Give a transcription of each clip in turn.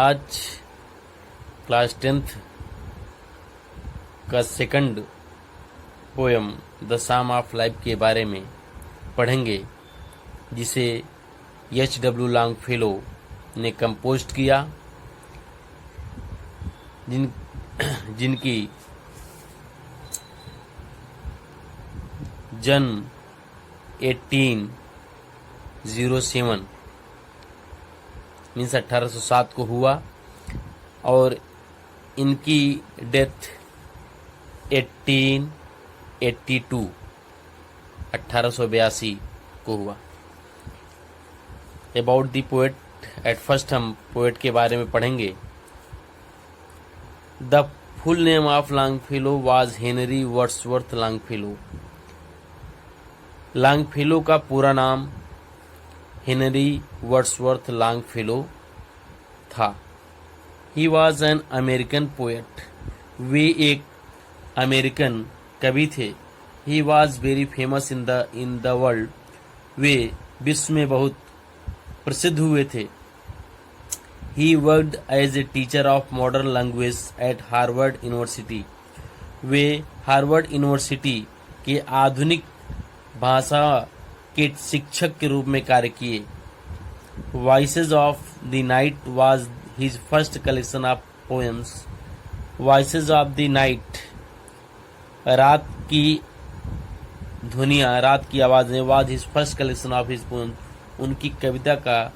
आज class 10th का second poem the psalm of life के बारे में पढ़ेंगे, जिसे H.W. लॉन्गफेलो ने कंपोज किया, जिनकी जन्म 1807 मीन्स 1807 को हुआ और इनकी डेथ 1882 को हुआ। About the poet, at first हम पोएट के बारे में पढ़ेंगे। The full name of Longfellow was Henry Wordsworth Longfellow. Longfellow का पूरा नाम हेनरी वर्ड्सवर्थ लॉन्गफेलो था। He was an American poet. वे एक अमेरिकन कवि थे। He was very famous in the world. वे विश्व में बहुत प्रसिद्ध हुए थे। He worked as a teacher of modern language at Harvard University. वे हार्वर्ड यूनिवर्सिटी के आधुनिक भाषा के शिक्षक के रूप में कार्य किए। Voices of the night was his first collection of poems. Voices of the night, रात की ध्वनियाँ, रात की आवाज़ें, was his first collection of his poems, उनकी कविता का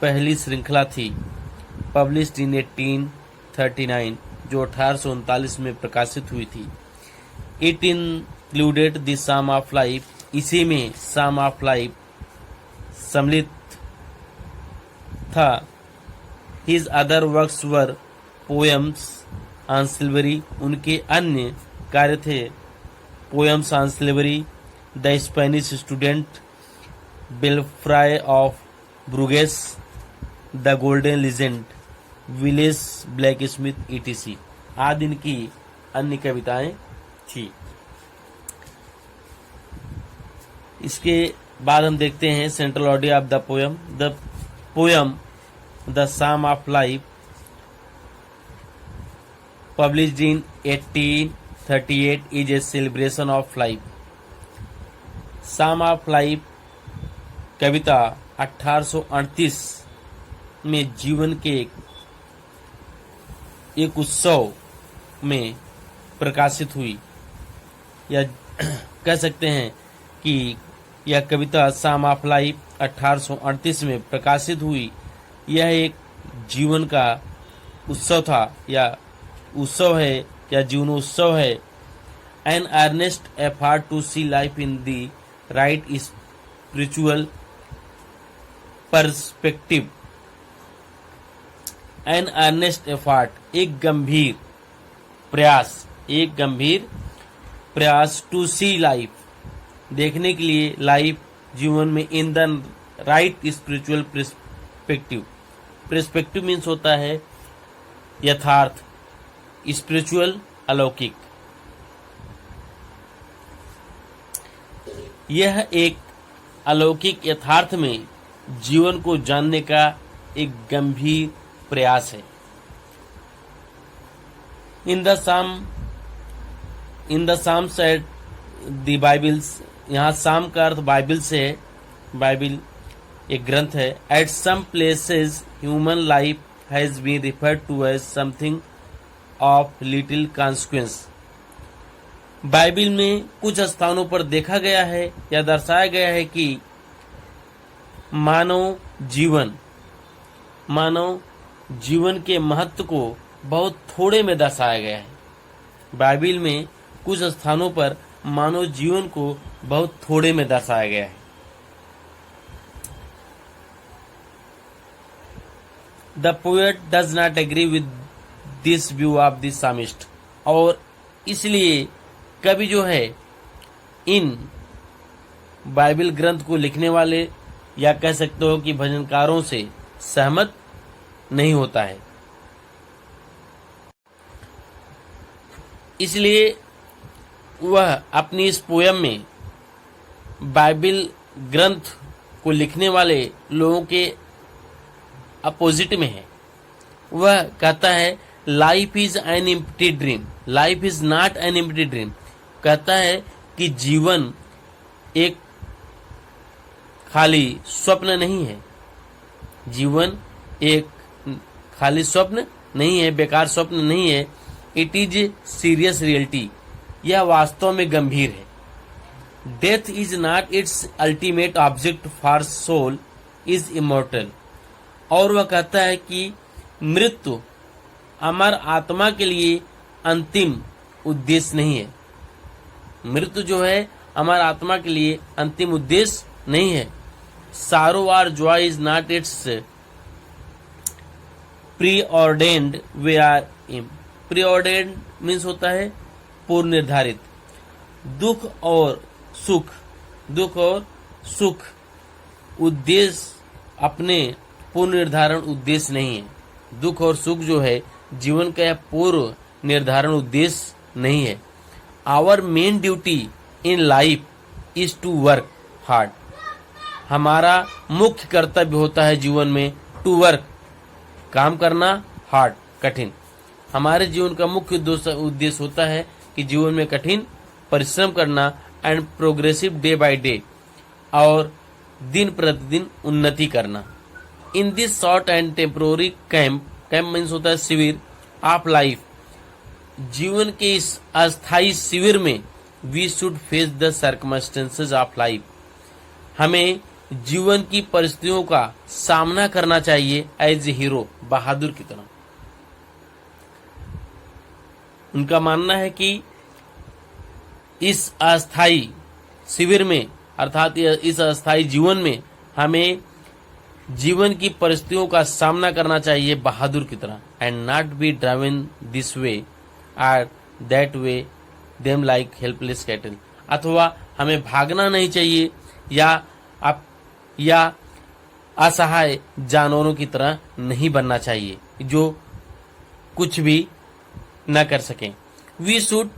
पहली श्रृंखला थी। पब्लिश्ड इन 1839, जो 1839 में प्रकाशित हुई थी। It included the psalm of life. इसी में साम ऑफ लाइफ सम्मिलित था। His other works were poems on slavery. उनके अन्य कार्य थे poems on slavery, the Spanish student, belfry of Bruges, the golden legend, village blacksmith, etc. आदि इनकी अन्य कविताएं थी। इसके बाद हम देखते हैं central idea of the poem. The poem the psalm of life, published in 1838, is a celebration of life. Psalm of life कविता 1838 में जीवन के एक उत्सव में प्रकाशित हुई, या कह सकते हैं कि यह कविता साम ऑफ लाइफ 1838 में प्रकाशित हुई। यह एक जीवन का उत्सव था, या उत्सव है, या जीवन उत्सव है। An earnest effort to see life in the right spiritual perspective. An earnest effort, एक गंभीर प्रयास टू सी लाइफ, देखने के लिए लाइफ, जीवन में, इन the right spiritual perspective. Perspective means होता है यथार्थ, स्पिरिचुअल अलौकिक। यह एक अलौकिक यथार्थ में जीवन को जानने का एक गंभीर प्रयास है। इन द साम सेड द बाइबल्स, यहाँ साम का अर्थ बाइबल से है। बाइबल एक ग्रंथ है। At some places human life has been referred to as something of little consequence. Bible में कुछ स्थानों पर देखा गया है या दर्शाया गया है कि मानव जीवन के महत्व को बहुत थोड़े में दर्शाया गया है। बाइबल में कुछ स्थानों पर मानव जीवन को बहुत थोड़े में दर्शाया गया है। The poet does not agree with this view of the psalmist. और इसलिए कवि जो है इन बाइबल ग्रंथ को लिखने वाले, या कह सकते हो कि भजनकारों से सहमत नहीं होता है। इसलिए वह अपनी इस पोयम में बाइबल ग्रंथ को लिखने वाले लोगों के अपोजिट में है। वह कहता है life is an empty dream, life is not an empty dream. कहता है कि जीवन एक खाली स्वप्न नहीं है, जीवन एक खाली स्वप्न नहीं है, बेकार स्वप्न नहीं है। इट इज सीरियस रियलिटी, यह वास्तव में गंभीर है। Death is not its ultimate object for soul is immortal. और वह कहता है कि मृत्यु अमर आत्मा के लिए अंतिम उद्देश्य नहीं है। मृत्यु जो है अमर आत्मा के लिए अंतिम उद्देश्य नहीं है। सारो और joy is not its preordained way are aim. Preordained means होता है पूर्व निर्धारित। दुख और सुख उद्देश्य अपने पूर्व निर्धारण उद्देश्य नहीं है। दुख और सुख जो है जीवन का यह पूर्व निर्धारण उद्देश्य नहीं है। Our main duty in life is to work hard. हमारा मुख्य कर्तव्य होता है जीवन में टू वर्क, काम करना, हार्ड, कठिन। हमारे जीवन का मुख्य उद्देश्य होता है कि जीवन में कठिन परिश्रम करना and progressive day by day, और दिन प्रतिदिन उन्नति करना। In this short and temporary camp means होता है शिविर ऑफ लाइफ, जीवन के इस अस्थायी शिविर में we should face the circumstances of life. हमें जीवन की परिस्थितियों का सामना करना चाहिए एज ए हीरो, बहादुर की तरह। उनका मानना है कि इस अस्थायी शिविर में अर्थात इस अस्थायी जीवन में हमें जीवन की परिस्थितियों का सामना करना चाहिए बहादुर की तरह। And not be driven this way और that way them like helpless cattle. अथवा हमें भागना नहीं चाहिए या असहाय जानवरों की तरह नहीं बनना चाहिए जो कुछ भी न कर सकें। We should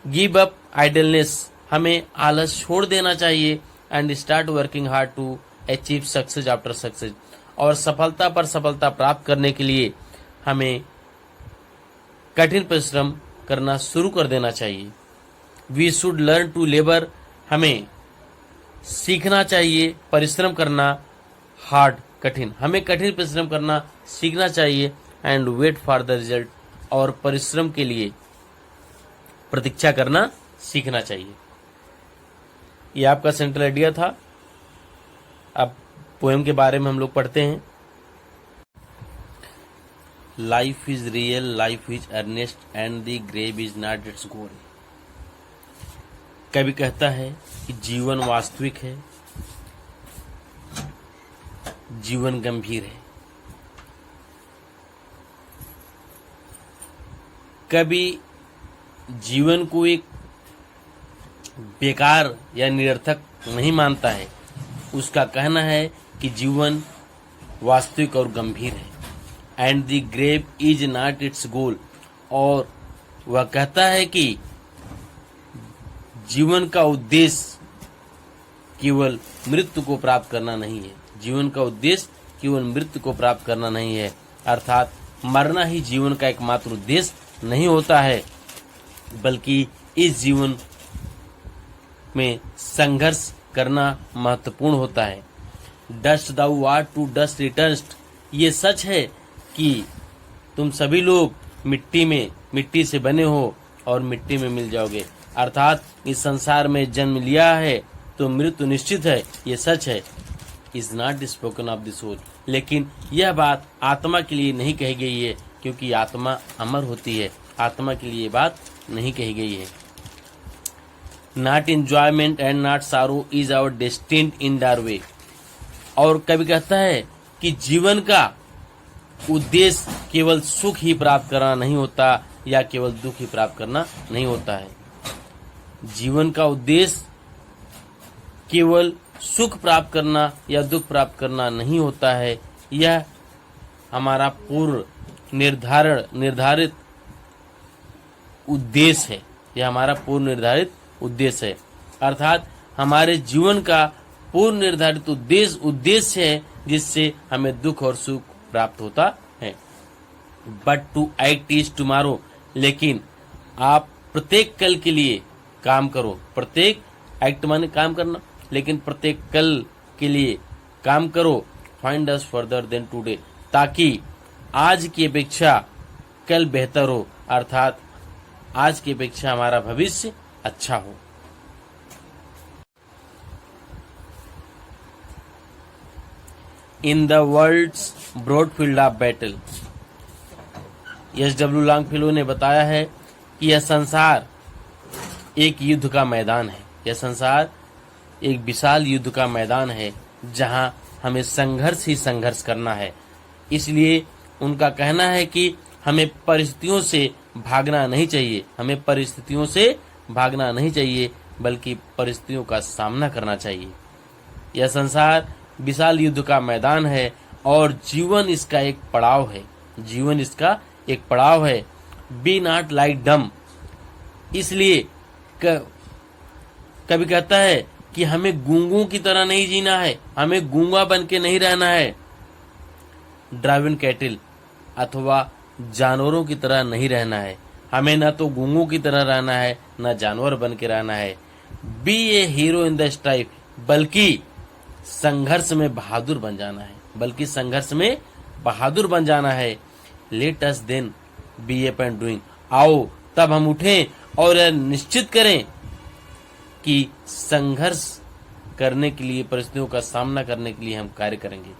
give up idleness. हमें आलस छोड़ देना चाहिए and start working hard to achieve success after success. और सफलता पर सफलता प्राप्त करने के लिए हमें कठिन परिश्रम करना शुरू कर देना चाहिए। We should learn to labour. हमें सीखना चाहिए परिश्रम करना, हार्ड, कठिन। हमें कठिन परिश्रम करना सीखना चाहिए and wait for the result. और परिश्रम के लिए प्रतीक्षा करना सीखना चाहिए। यह आपका सेंट्रल आइडिया था। अब पोएम के बारे में हम लोग पढ़ते हैं। Life is real, life is earnest and the grave is not its goal. कवि कहता है कि जीवन वास्तविक है, जीवन गंभीर है। कवि जीवन को एक बेकार या निरर्थक नहीं मानता है। उसका कहना है कि जीवन वास्तविक और गंभीर है। And the grave is not its goal. और वह कहता है कि जीवन का उद्देश्य केवल मृत्यु को प्राप्त करना नहीं है। जीवन का उद्देश्य केवल मृत्यु को प्राप्त करना नहीं है, अर्थात मरना ही जीवन का एकमात्र उद्देश्य नहीं होता है, बल्कि इस जीवन में संघर्ष करना महत्वपूर्ण होता है। Dust thou art to dust returns. ये सच है कि तुम सभी लोग मिट्टी से बने हो और मिट्टी में मिल जाओगे। अर्थात इस संसार में जन्म लिया है तो मृत्यु निश्चित है, ये सच है। Is not spoken of the soul. लेकिन यह बात आत्मा के लिए नहीं कही गई है, क्योंकि आत्मा अमर होती है। आत्मा के लिए ये बात नहीं कही गई है। Not enjoyment and not sorrow is our destined in our way. और कभी कहता है कि जीवन का उद्देश्य केवल सुख ही प्राप्त करना नहीं होता या केवल दुख ही प्राप्त करना नहीं होता है। जीवन का उद्देश्य केवल सुख प्राप्त करना या दुख प्राप्त करना नहीं होता है। यह हमारा पूर्व निर्धारित उद्देश्य है। यह हमारा पूर्व निर्धारित उद्देश्य है, अर्थात हमारे जीवन का पूर्व निर्धारित उद्देश्य है जिससे हमें दुख और सुख प्राप्त होता है। But to act is tomorrow, लेकिन आप प्रत्येक कल के लिए काम करो। प्रत्येक एक्ट माने काम करना, लेकिन प्रत्येक कल के लिए काम करो। Find us further than today, ताकि आज की अपेक्षा कल बेहतर हो, अर्थात आज की अपेक्षा हमारा भविष्य अच्छा हो। In the world's broad field of battle, S W. Longfellow ने बताया है कि यह संसार एक युद्ध का मैदान है। यह संसार एक विशाल युद्ध का मैदान है जहां हमें संघर्ष ही संघर्ष करना है। इसलिए उनका कहना है कि हमें परिस्थितियों से भागना नहीं चाहिए, हमें परिस्थितियों से भागना नहीं चाहिए, बल्कि परिस्थितियों का सामना करना चाहिए। यह संसार विशाल युद्ध का मैदान है और जीवन इसका एक पड़ाव है। जीवन इसका एक पड़ाव है। बी नॉट लाइक डम, इसलिए कभी कहता है कि हमें गूंगों की तरह नहीं जीना है, हमें गूंगा बन के नहीं रहना है। ड्राइवन कैटिल अथवा जानवरों की तरह नहीं रहना है, हमें ना तो गूंगों की तरह रहना है, ना जानवर बन के रहना है। Be a hero in the strife, बल्कि संघर्ष में बहादुर बन जाना है, बल्कि संघर्ष में बहादुर बन जाना है। Let us then be up and doing, आओ तब हम उठें और निश्चित करें कि संघर्ष करने के लिए, परिस्थितियों का सामना करने के लिए हम कार्य करेंगे।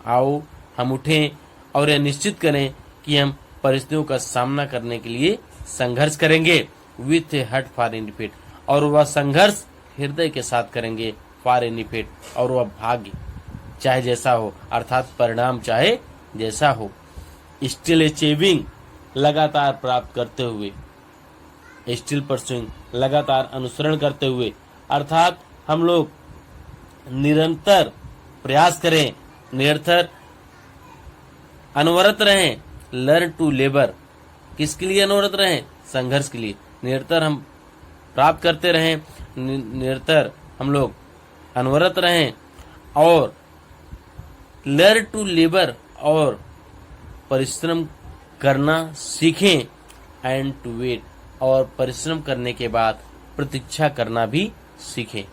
आओ हम उठें और यह निश्चित करें कि हम परिस्थितियों का सामना करने के लिए संघर्ष करेंगे। With A heart for any, और वह संघर्ष हृदय के साथ करेंगे। फॉर एनी, और वह भाग्य चाहे जैसा हो, अर्थात परिणाम चाहे जैसा हो। स्टिल अचीविंग, लगातार प्राप्त करते हुए। स्टिल परसुइंग, लगातार अनुसरण करते हुए, अर्थात हम लोग निरंतर प्रयास करें, निरंतर अनवरत रहें। लर्न टू लेबर, किसके लिए अनवरत रहें? संघर्ष के लिए। निरंतर हम प्राप्त करते रहें, निरंतर हम लोग अनवरत रहें। और लर्न टू लेबर, और परिश्रम करना सीखें। एंड टू वेट, और परिश्रम करने के बाद प्रतीक्षा करना भी सीखें।